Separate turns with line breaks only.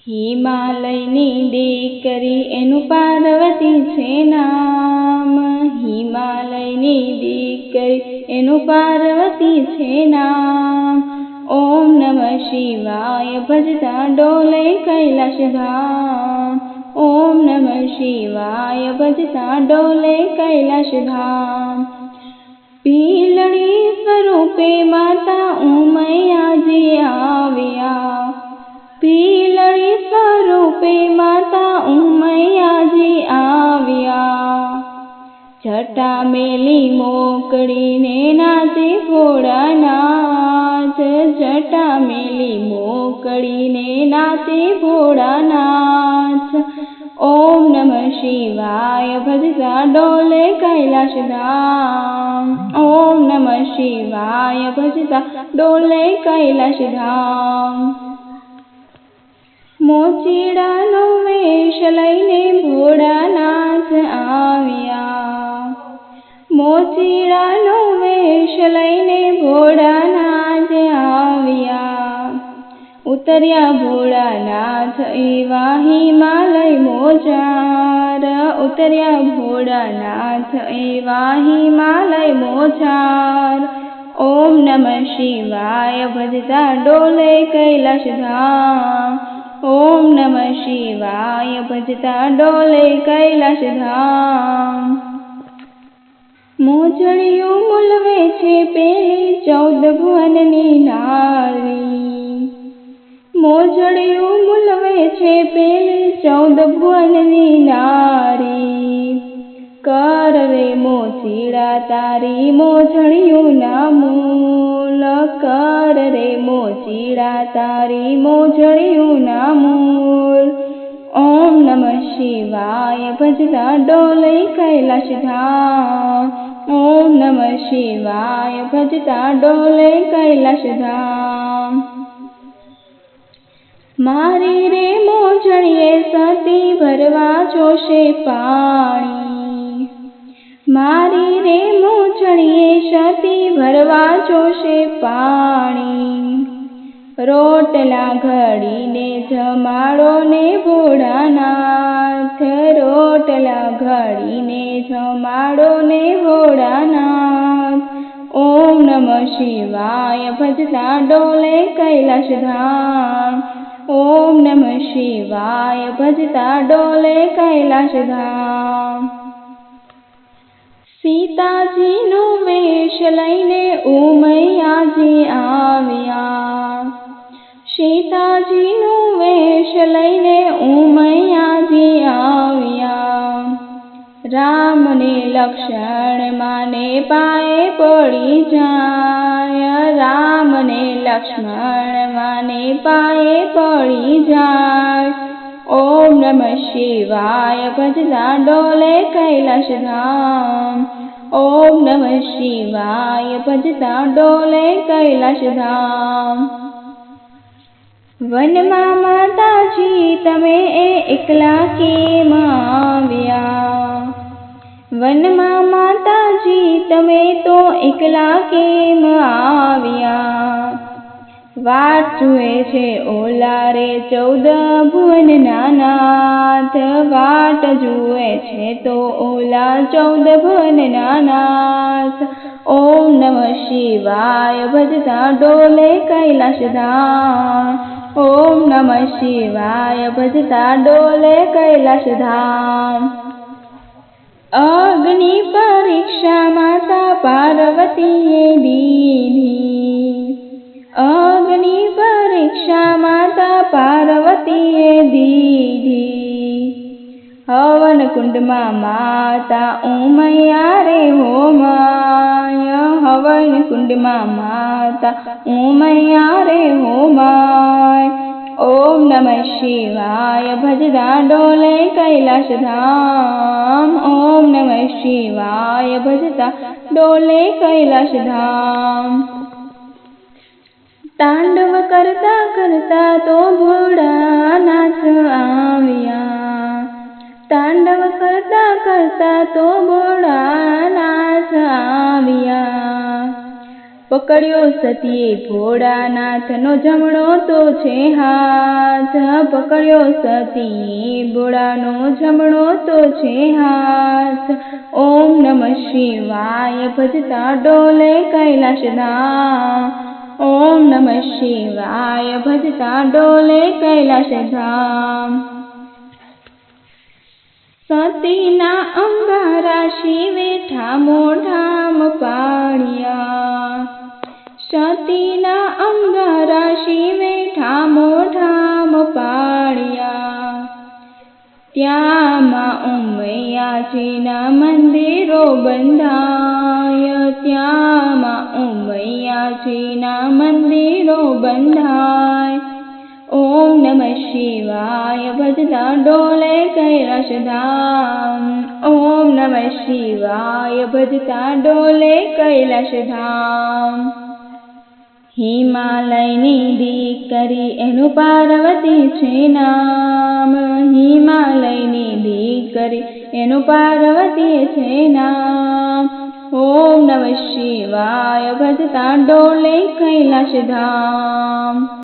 હિમાલયની દીકરી એનું પાર્વતી છે નામ, હિમાલયની દીકરી એનું પાર્વતી છે નામ. ઓમ નમઃ શિવાય ભજતા ડોલે કૈલાશ ધામ, ઓમ નમઃ શિવાય ભજતા ડોલે કૈલાશ ધામ. પીલડી સ્વરૂપે માતા ઉમૈયાજી આવ્યા, પીલડી સ્વરૂપે માતા ઉમૈયાજી આવ્યા. જટા મેલી મોકળીને નાચે ભોળાનાથ, જટા મેલી મોકળીને નાચે ભોળાનાથ. ઓમ નમઃ શિવાય ભજતા ડોલે કૈલાશ ધામ, ઓમ નમઃ શિવાય ભજતા ડોલે કૈલાશ ધામ. મોચીડાનો વેશ લઈને ભોળાનાથ આવ્યા, મોચીડાનો વેશ લઈને ભોળાનાથ આવ્યા. ઉતર્યા ભોળાનાથ એવા હિમાલય મોજાર, ઉતર્યા ભોળાનાથ એવા હિમાલય મોજાર. ઓમ નમઃ શિવાય ભજતા ડોલે કૈલાશ ધામ, ઓમ નમઃ શિવાય ભજતા ડોલે કૈલાશ ધામ. મોજળિયું મૂલવે છે પેલી 14 ભુવનની નારી, મોજળિયું મૂલવે છે પેલી 14 ભુવનની નારી. કર રે મોચીડા તારી મોજળિયું ના મૂલ, કર રે મોચીડા તારી મોજળિયું ના મૂલ. ઓમ નમઃ શિવાય ભજતા ડોલે કૈલાશ ધામ, ઓમ નમઃ શિવાય ભજતા ડોલે કૈલાશ ધામ. મારી રે મોજળીએ સતી ભરવા જોશે પાણી, મારી રે મોજળીએ સતી ભરવા જોશે પાણી. રોટલા ઘડીને જમાડો ને ભોળાનાથ, રોટલા ઘડીને જમાડો ને ભોળાનાથ. ઓમ નમઃ શિવાય ભજતા ડોલે કૈલાશ ધામ, ઓમ નમઃ શિવાય ભજતા ડોલે કૈલાશ ધામ. સીતાજીનો વેશ લઈને ઉમૈયાજી આવ્યા, સીતાજીનો વેશ લઈને ઉમૈયાજી આવ્યા. રામને લક્ષ્મણ માને પાયે પડી જાય, રામને લક્ષ્મણ માને પાયે પડી જાય. ઓમ નમઃ શિવાય ભજતા ડોલે કૈલાશ ધામ, ઓમ નમઃ શિવાય ભજતા ડોલે કૈલાશ ધામ. વનમાં માતાજી તમે એકલા કેમ આવ્યા, વનમાં માતાજી તમે તો એકલા કેમ આવ્યા. વાટ જુએ છે ઓલા રે 14 ભુવનના નાથ, વાટ જુએ છે તો ઓલા 14 ભુવનના નાથ. ઓમ નમઃ શિવાય ભજતા ડોલે કૈલાશ ધામ, ઓમ નમઃ શિવાય ભજતા ડોલે કૈલાશ ધામ. અગ્નિ પરીક્ષા માતા પાર્વતીએ દીધી, અગ્નિ પરીક્ષા માતા પાર્વતીએ દીધી. હવન કુંડમાં માતા ઉમૈયા રે હોમાય, હવન કુંડમાં માતા ઉમૈયા રે હોમાય. ઓમ નમઃ શિવાય ભજતા ડોલે કૈલાશ ધામ, ઓમ નમઃ શિવાય ભજતા ડોલે કૈલાશ ધામ. તાંડવ કરતા કરતા તો ભોળાનાથ આવ્યા, તાંડવ કરતા કરતા તો ભોળાનાથ આવ્યા. પકડ્યો સતીએ ભોળાનાથનો જમણો તો છે હાથ, પકડ્યો સતીએ ભોળાનો જમણો તો છે હાથ. ઓમ નમઃ શિવાય ભજતા ડોલે કૈલાશ ધામ, ઓમ નમઃ શિવાય ભજતા ડોલે કૈલાશ ધામ. સતીના અંગારા શિવે ઠામોઠામ પાડ્યા, સતીના અંગારા શિવે ઠામોઠામ પાડ્યા. ત્યાં માં ઉમૈયાજીના મંદિરો બંધાય, ત્યાં માં ઉમૈયાજીના મંદિરો બંધાય. ઓમ નમઃ શિવાય ભજતા ડોલે કૈલાશ ધામ, ઓમ નમઃ શિવાય ભજતા ડોલે કૈલાશ ધામ. હિમાલયની દીકરી એનું પાર્વતી છે નામ, હિમાલયની દીકરી એનું પાર્વતી છે નામ. ઓમ નમઃ શિવાય ભજતા ડોલે કૈલાશ ધામ.